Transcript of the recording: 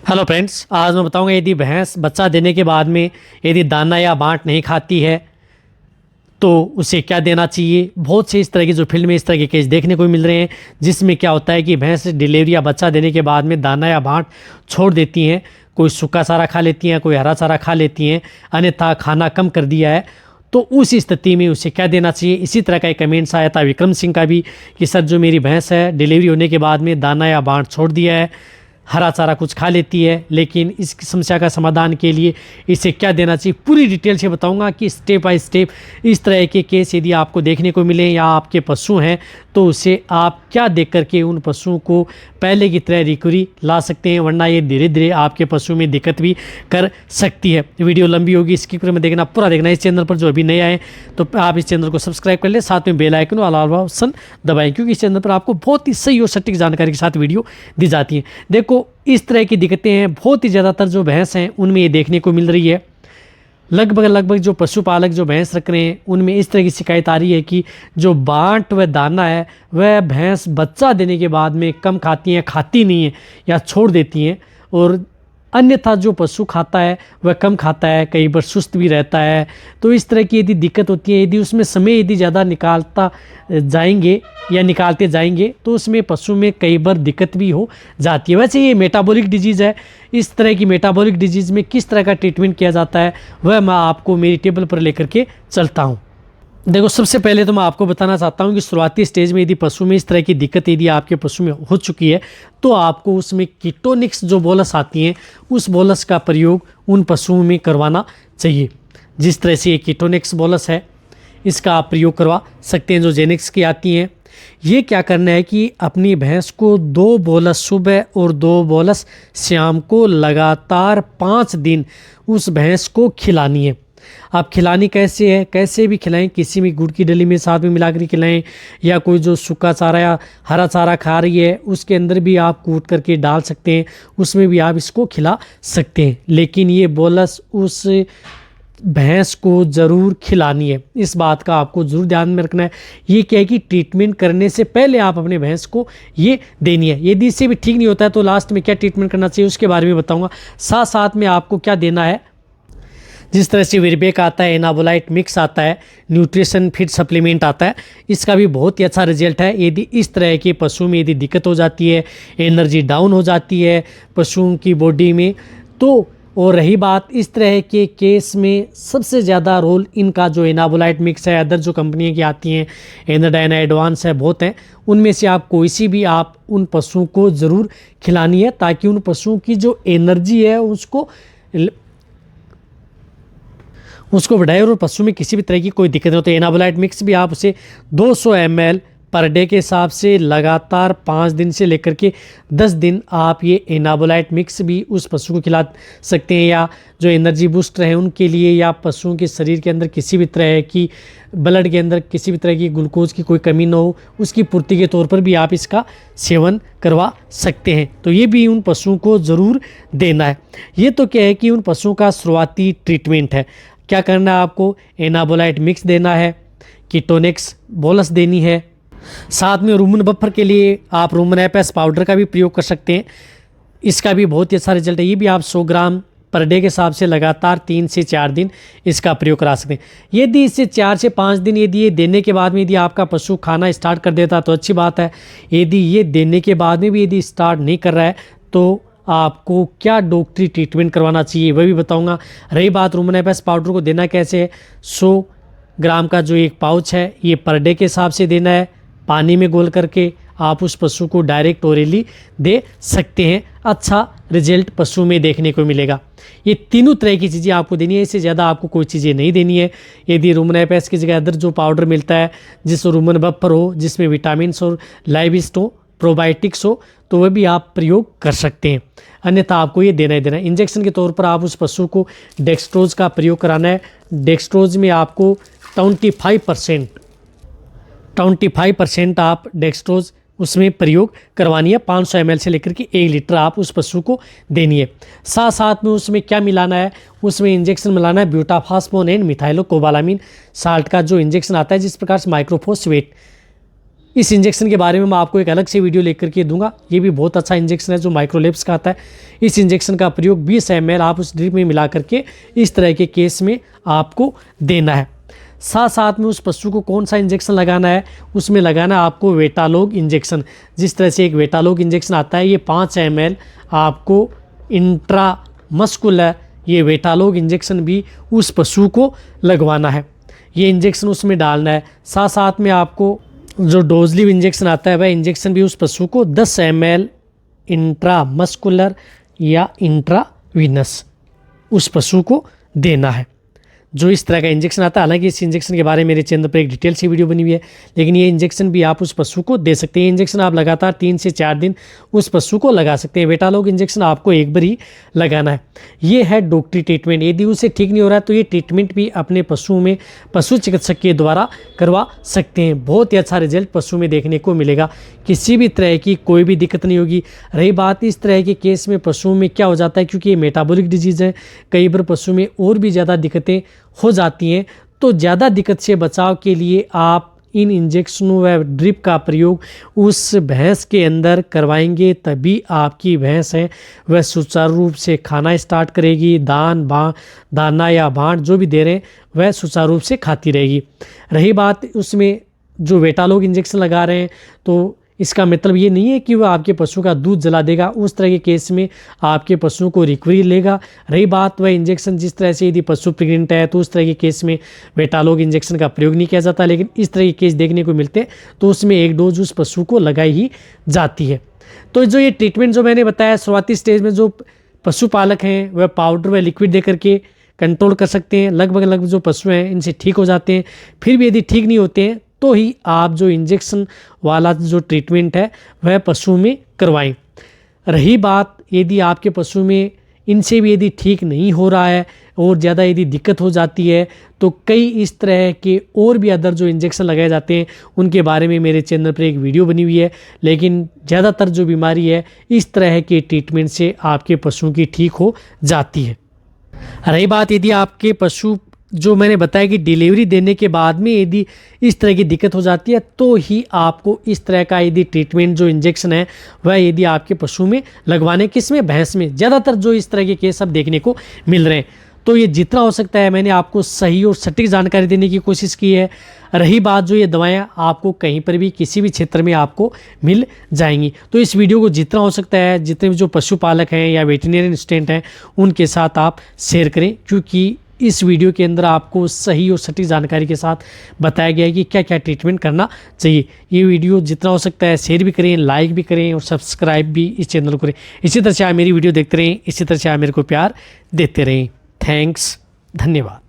Hello friends, आज मैं बताऊंगा यदि भैंस बच्चा देने के बाद में यदि दाना या बाँट नहीं खाती है तो उसे क्या देना चाहिए। बहुत से इस तरह की जो फील्ड में इस तरह के केस देखने को मिल रहे हैं जिसमें क्या होता है कि भैंस डिलीवरी या बच्चा देने के बाद में दाना या बाँट छोड़ देती हैं। कोई सूखा चारा खा लेती हैं, कोई हरा चारा खा लेती हैं, अन्यथा खाना कम कर दिया है। तो उस स्थिति में उसे क्या देना चाहिए। इसी तरह का एक कमेंट्स आया था विक्रम सिंह का भी कि सर जो मेरी भैंस है डिलीवरी होने के बाद में दाना या बाँट छोड़ दिया है, हरा चारा कुछ खा लेती है, लेकिन इस समस्या का समाधान के लिए इसे क्या देना चाहिए पूरी डिटेल से बताऊंगा कि स्टेप बाय स्टेप इस तरह के केस यदि आपको देखने को मिले या आपके पशु हैं तो उसे आप क्या देख करके उन पशुओं को पहले की तरह रिकवरी ला सकते हैं, वरना ये धीरे धीरे आपके पशु में दिक्कत भी कर सकती है। वीडियो लंबी होगी, स्किप करके देखना, पूरा देखना। इस चैनल पर जो अभी नए आए तो आप इस चैनल को सब्सक्राइब कर ले, साथ में बेल आइकन और ऑल ऑप्शन दबाएं, क्योंकि इस चैनल पर आपको बहुत ही सही और सटीक जानकारी के साथ वीडियो दी जाती है। देखो इस तरह की दिक्कतें हैं बहुत ही ज़्यादातर जो भैंस हैं उनमें ये देखने को मिल रही है। लगभग जो पशुपालक जो भैंस रख रहे हैं उनमें इस तरह की शिकायत आ रही है कि जो बाँट व दाना है वह भैंस बच्चा देने के बाद में कम खाती हैं, खाती नहीं है या छोड़ देती हैं, और अन्यथा जो पशु खाता है वह कम खाता है, कई बार सुस्त भी रहता है। तो इस तरह की यदि दिक्कत होती है, यदि उसमें समय यदि ज़्यादा निकालते जाएंगे तो उसमें पशु में कई बार दिक्कत भी हो जाती है। वैसे ये मेटाबॉलिक डिजीज़ है। इस तरह की मेटाबॉलिक डिजीज़ में किस तरह का ट्रीटमेंट किया जाता है वह मैं आपको मेरी टेबल पर लेकर के चलता हूँ। देखो सबसे पहले तो मैं आपको बताना चाहता हूँ कि शुरुआती स्टेज में यदि पशु में इस तरह की दिक्कत यदि आपके पशु में हो चुकी है तो आपको उसमें कीटोनिक्स जो बोलस आती हैं उस बोलस का प्रयोग उन पशुओं में करवाना चाहिए। जिस तरह से ये कीटोनिक्स बोलस है इसका आप प्रयोग करवा सकते हैं। जो जेनिक्स की आती हैं, ये क्या करना है कि अपनी भैंस को 2 बोलस सुबह और 2 बोलस शाम को लगातार 5 दिन उस भैंस को खिलानी है। आप खिलानी कैसे है, कैसे भी खिलाएं, किसी भी गुड़ की डली में साथ में मिलाकर खिलाएं, या कोई जो सूखा चारा या हरा चारा खा रही है उसके अंदर भी आप कूट करके डाल सकते हैं, उसमें भी आप इसको खिला सकते हैं। लेकिन ये बोलस उस भैंस को ज़रूर खिलानी है, इस बात का आपको ज़रूर ध्यान में रखना है। ये क्या है कि ट्रीटमेंट करने से पहले आप अपने भैंस को ये देनी है। यदि इससे भी ठीक नहीं होता है तो लास्ट में क्या ट्रीटमेंट करना चाहिए उसके बारे में बताऊंगा। साथ साथ में आपको क्या देना है, जिस तरह से वीरबेक आता है, एनाबोलाइट मिक्स आता है, न्यूट्रिशन फिट सप्लीमेंट आता है, इसका भी बहुत ही अच्छा रिजल्ट है। यदि इस तरह के पशु में यदि दिक्कत हो जाती है, एनर्जी डाउन हो जाती है पशुओं की बॉडी में तो, और रही बात इस तरह के केस में सबसे ज़्यादा रोल इनका जो एनाबोलाइट मिक्स है, अदर जो कंपनियां की आती हैं, एनाडाइन एडवांस है, बहुत हैं, उनमें से आप कोई सी भी आप उन पशुओं को ज़रूर खिलानी है ताकि उन पशुओं की जो एनर्जी है उसको बढ़ाए और पशु में किसी भी तरह की कोई दिक्कत नहीं होती। एनाबोलाइट मिक्स भी आप उसे 200 ml पर डे के हिसाब से लगातार 5 दिन से लेकर के 10 दिन आप ये एनाबोलाइट मिक्स भी उस पशु को खिला सकते हैं, या जो एनर्जी बूस्टर है उनके लिए, या पशुओं के शरीर के अंदर किसी भी तरह की ब्लड के अंदर किसी भी तरह की ग्लूकोज की कोई कमी ना हो उसकी पूर्ति के तौर पर भी आप इसका सेवन करवा सकते हैं। तो ये भी उन पशुओं को ज़रूर देना है। ये तो क्या है कि उन पशुओं का शुरुआती ट्रीटमेंट है। क्या करना है आपको, एनाबोलाइट मिक्स देना है, कीटोनिक्स बोलस देनी है, साथ में रूमन बफर के लिए आप रूमन एपस पाउडर का भी प्रयोग कर सकते हैं। इसका भी बहुत ही अच्छा रिजल्ट है। ये भी आप 100 ग्राम पर डे के हिसाब से लगातार 3 से 4 दिन इसका प्रयोग करा सकते हैं। यदि इससे 4 से 5 दिन यदि ये देने के बाद में यदि आपका पशु खाना स्टार्ट कर देता तो अच्छी बात है। यदि ये देने के बाद में भी यदि स्टार्ट नहीं कर रहा है तो आपको क्या डॉक्टरी ट्रीटमेंट करवाना चाहिए वह भी बताऊंगा। रही बात रूमन एपस पाउडर को देना कैसे है, 100 ग्राम का जो एक पाउच है ये पर डे के हिसाब से देना है। पानी में घोल करके आप उस पशु को डायरेक्ट ओरली दे सकते हैं। अच्छा रिजल्ट पशु में देखने को मिलेगा। ये तीनों तरह की चीज़ें आपको देनी है, इससे ज़्यादा आपको कोई चीज़ें नहीं देनी है। यदि रूमन एपस की जगह अदर जो पाउडर मिलता है जिस रूमन बफर हो, जिसमें विटामिन्स और लाइविस्ट हो, प्रोबायोटिक्स हो, तो वह भी आप प्रयोग कर सकते हैं। अन्यथा आपको ये देना ही देना है। इंजेक्शन के तौर पर आप उस पशु को डेक्सट्रोज का प्रयोग कराना है। डेक्सट्रोज में आपको 25% आप डेक्सट्रोज उसमें प्रयोग करवानी है। 500 ml से लेकर के 1 लीटर आप उस पशु को देनी है। साथ साथ में उसमें क्या मिलाना है, उसमें इंजेक्शन मिलाना है ब्यूटाफास्फोन एंड मिथाइलोकोबालामिन साल्ट का जो इंजेक्शन आता है, जिस प्रकार से माइक्रोफोस्फेट इस इंजेक्शन के बारे में मैं आपको एक अलग से वीडियो लेकर के दूंगा। ये भी बहुत अच्छा इंजेक्शन है जो माइक्रोलैब्स का आता है। इस इंजेक्शन का प्रयोग 20 ml आप उस ड्रिप में मिला करके इस तरह के केस में आपको देना है। साथ साथ में उस पशु को कौन सा इंजेक्शन लगाना है, उसमें लगाना है आपको वेटालोग इंजेक्शन। जिस तरह से एक वेटालोग इंजेक्शन आता है, ये 5 ml आपको इंट्रामस्कुलर ये वेटालोग इंजेक्शन भी उस पशु को लगवाना है। ये इंजेक्शन उसमें डालना है। साथ साथ में आपको जो डोजलिव इंजेक्शन आता है वह इंजेक्शन भी उस पशु को 10 ml इंट्रामस्कुलर या इंट्रावीनस उस पशु को देना है। जो इस तरह का इंजेक्शन आता है, हालांकि इस इंजेक्शन के बारे में मेरे चैनल पर एक डिटेल सी वीडियो बनी हुई है, लेकिन ये इंजेक्शन भी आप उस पशु को दे सकते हैं। इंजेक्शन आप लगातार 3 से 4 दिन उस पशु को लगा सकते हैं। वेटालोग इंजेक्शन आपको एक बार ही लगाना है। ये है डॉक्टरी ट्रीटमेंट। यदि उससे ठीक नहीं हो रहा है तो ये ट्रीटमेंट भी अपने पशु में पशु चिकित्सक के द्वारा करवा सकते हैं। बहुत ही अच्छा रिजल्ट पशु में देखने को मिलेगा। किसी भी तरह की कोई भी दिक्कत नहीं होगी। रही बात इस तरह के केस में पशुओं में क्या हो जाता है, क्योंकि ये मेटाबॉलिक डिजीज़ है, कई बार पशु में और भी ज़्यादा दिक्कतें हो जाती हैं। तो ज़्यादा दिक्कत से बचाव के लिए आप इन इंजेक्शनों व ड्रिप का प्रयोग उस भैंस के अंदर करवाएंगे, तभी आपकी भैंस है वह सुचारू रूप से खाना स्टार्ट करेगी। दाना या भांड जो भी दे रहे हैं वह सुचारू रूप से खाती रहेगी। रही बात उसमें जो वेटालोग इंजेक्शन लगा रहे हैं, तो इसका मतलब ये नहीं है कि वह आपके पशु का दूध जला देगा। उस तरह के केस में आपके पशु को रिकवरी लेगा। रही बात वह इंजेक्शन जिस तरह से यदि पशु प्रेग्नेंट है तो उस तरह के केस में वेटालोग इंजेक्शन का प्रयोग नहीं किया जाता, लेकिन इस तरह के केस देखने को मिलते हैं तो उसमें एक डोज उस पशु को लगाई ही जाती है। तो जो ये ट्रीटमेंट जो मैंने बताया, शुरुआती स्टेज में जो पशुपालक हैं वह पाउडर व लिक्विड दे करके कंट्रोल कर सकते हैं। लगभग जो पशु हैं इनसे ठीक हो जाते हैं। फिर भी यदि ठीक नहीं होते हैं तो ही आप जो इंजेक्शन वाला जो ट्रीटमेंट है वह पशु में करवाएं। रही बात यदि आपके पशु में इनसे भी यदि ठीक नहीं हो रहा है और ज़्यादा यदि दिक्कत हो जाती है, तो कई इस तरह के और भी अदर जो इंजेक्शन लगाए जाते हैं उनके बारे में मेरे चैनल पर एक वीडियो बनी हुई है। लेकिन ज़्यादातर जो बीमारी है इस तरह के ट्रीटमेंट से आपके पशुओं की ठीक हो जाती है। रही बात यदि आपके पशु जो मैंने बताया कि डिलीवरी देने के बाद में यदि इस तरह की दिक्कत हो जाती है, तो ही आपको इस तरह का यदि ट्रीटमेंट जो इंजेक्शन है वह यदि आपके पशु में लगवाने, किसमें, भैंस में ज़्यादातर जो इस तरह के केस अब देखने को मिल रहे हैं। तो ये जितना हो सकता है मैंने आपको सही और सटीक जानकारी देने की कोशिश की है। रही बात जो ये दवाएं आपको कहीं पर भी किसी भी क्षेत्र में आपको मिल जाएंगी। तो इस वीडियो को जितना हो सकता है जितने भी जो पशुपालक हैं या वेटरनरी असिस्टेंट हैं उनके साथ आप शेयर करें, क्योंकि इस वीडियो के अंदर आपको सही और सटीक जानकारी के साथ बताया गया है कि क्या क्या ट्रीटमेंट करना चाहिए। ये वीडियो जितना हो सकता है शेयर भी करें, लाइक भी करें और सब्सक्राइब भी इस चैनल को करें। इसी तरह से आप मेरी वीडियो देखते रहें, इसी तरह से आप मेरे को प्यार देते रहें। थैंक्स, धन्यवाद।